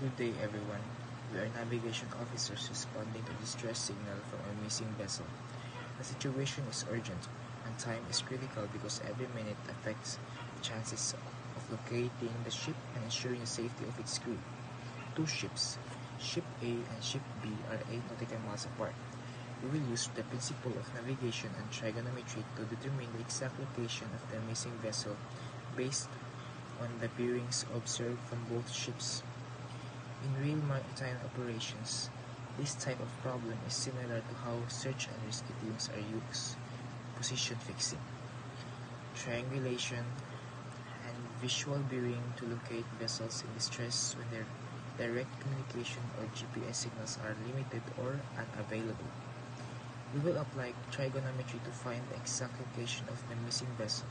Good day, everyone. We are navigation officers responding to distress signal from a missing vessel. The situation is urgent, and time is critical because every minute affects the chances of locating the ship and ensuring the safety of its crew. Two ships, Ship A and Ship B, are 8 nautical miles apart. We will use the principle of navigation and trigonometry to determine the exact location of the missing vessel based on the bearings observed from both ships. In real maritime operations, this type of problem is similar to how search and rescue teams are used: position fixing, triangulation, and visual bearing to locate vessels in distress when their direct communication or GPS signals are limited or unavailable. We will apply trigonometry to find the exact location of the missing vessel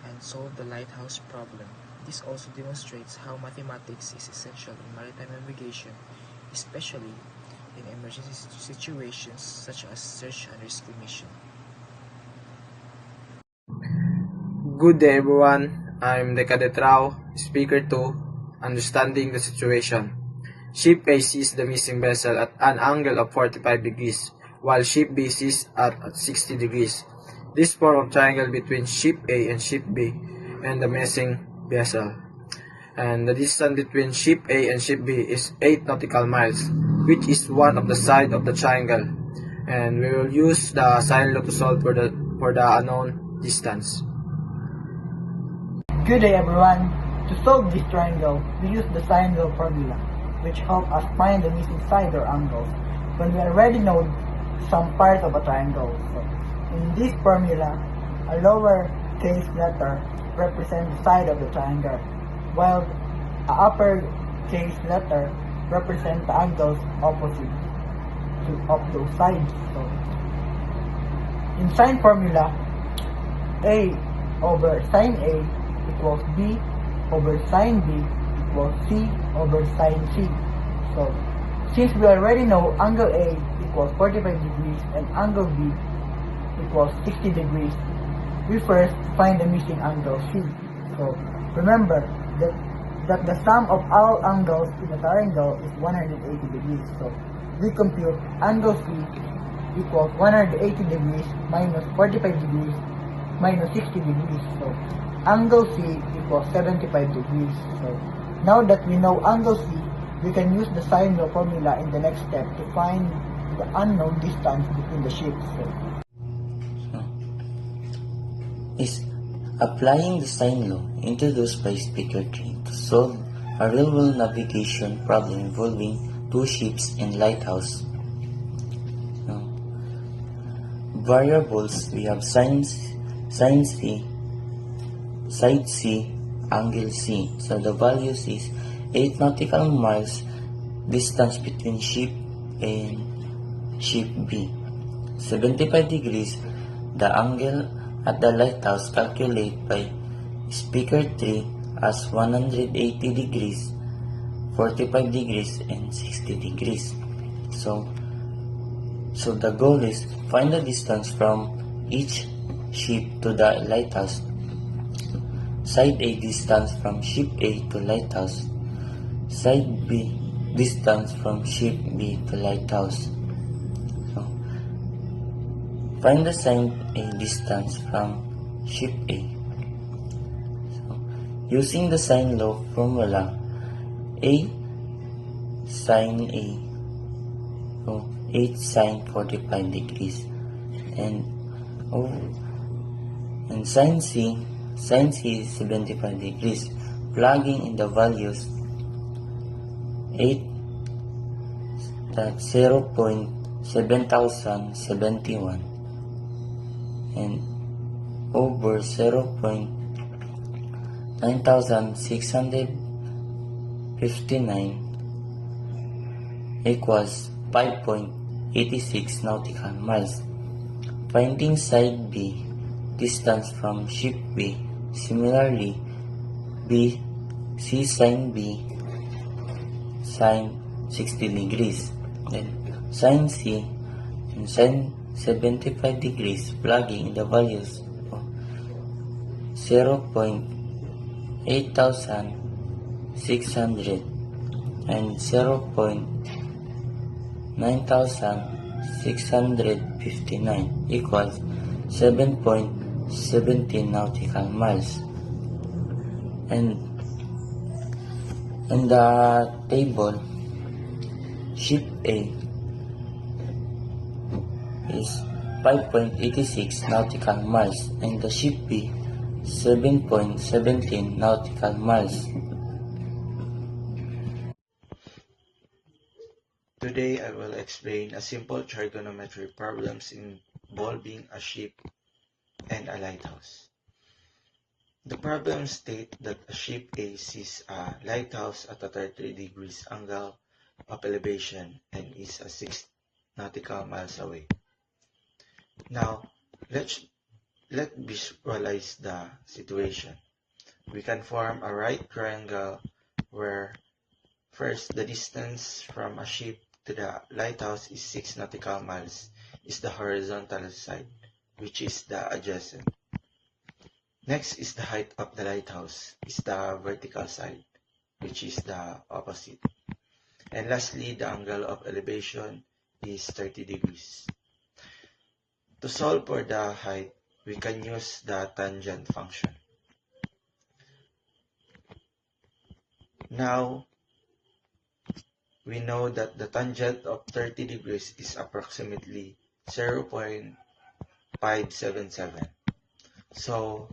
and solve the lighthouse problem. This also demonstrates how mathematics is essential in maritime navigation, especially in emergency situations such as search and rescue mission. Good day, everyone. I'm Decadet Rao, speaker 2, understanding the situation. Ship A sees the missing vessel at an angle of 45 degrees, while Ship B sees at 60 degrees. This form a triangle between Ship A and Ship B and the missing vessel. And the distance between Ship A and Ship B is 8 nautical miles, which is one of the sides of the triangle. And we will use the sine law to solve for the unknown distance. Good day, everyone. To solve this triangle, we use the sine law formula, which helps us find the missing side or angles when we already know some part of a triangle. So, in this formula, a lowercase letter represents the side of the triangle, while a uppercase letter represents the angles opposite of those sides. So, in sine formula, A over sine A equals B over sine B equals C over sine C. So, since we already know angle A equals 45 degrees and angle B equals 60 degrees, we first find the missing angle C. So, remember that the sum of all angles in a triangle is 180 degrees. So, we compute angle C equals 180 degrees minus 45 degrees minus 60 degrees. So, angle C equals 75 degrees. So, now that we know angle C, we can use the sine law formula in the next step to find the unknown distance between the ships. Is applying the sine law introduced by Speaker 3 to solve a real-world navigation problem involving two ships and lighthouse. Variables, we have sine C, side C, angle C. So the values is 8 nautical miles distance between ship A and ship B. 75 degrees, the angle at the lighthouse calculated by Speaker 3 as 180 degrees, 45 degrees, and 60 degrees. So the goal is find the distance from each ship to the lighthouse. Side A distance from ship A to lighthouse. Side B distance from ship B to lighthouse. So, find the sine A distance from ship A. So, using the sine law formula, A sine A, so 8 sine 45 degrees, and sine C is 75 degrees. Plugging in the values, 8, that's 0.7071, and over 0.9659 equals 5.86 nautical miles. Finding side B distance from ship B. Similarly, C sine B sine 60 degrees. Then sine C and sine 75 degrees, plugging in the values of 0.8600 and 0.9659 equals 7.17 nautical miles. And in the table, ship A is 5.86 nautical miles and the ship B 7.17 nautical miles. Today I will explain a simple trigonometry problems involving a ship and a lighthouse. The problem states that a ship A sees a lighthouse at a 30 degrees angle of elevation and is 6 nautical miles away. Now, let's visualize the situation. We can form a right triangle where first the distance from a ship to the lighthouse is 6 nautical miles is the horizontal side, which is the adjacent. Next is the height of the lighthouse is the vertical side, which is the opposite. And lastly, the angle of elevation is 30 degrees. To solve for the height, we can use the tangent function. Now, we know that the tangent of 30 degrees is approximately 0.577. So,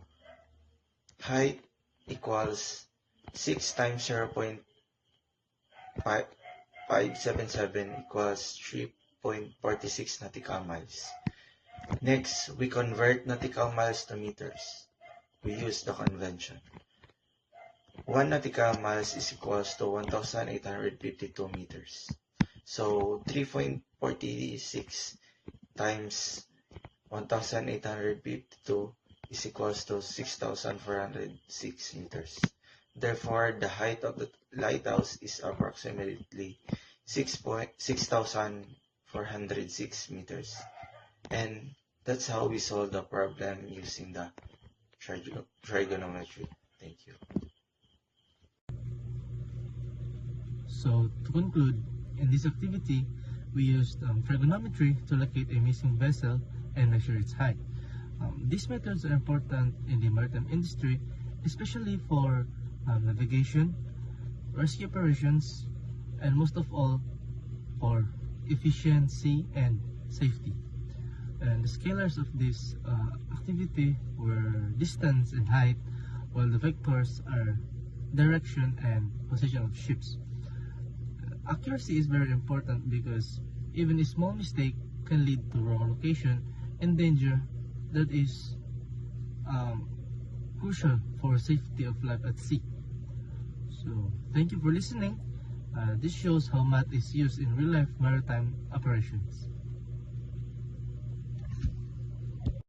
height equals 6 times 0.577 equals 3.46 nautical miles. Next, we convert nautical miles to meters. We use the convention. 1 nautical miles is equals to 1,852 meters. So 3.46 times 1,852 is equals to 6,406 meters. Therefore, the height of the lighthouse is approximately 6,406 meters. And that's how we solve the problem using the trigonometry. Thank you. So to conclude, in this activity, we used trigonometry to locate a missing vessel and measure its height. These methods are important in the maritime industry, especially for navigation, rescue operations, and most of all, for efficiency and safety. And the scalars of this activity were distance and height, while the vectors are direction and position of ships. Accuracy is very important because even a small mistake can lead to wrong location and danger that is crucial for safety of life at sea. So, thank you for listening. This shows how math is used in real-life maritime operations.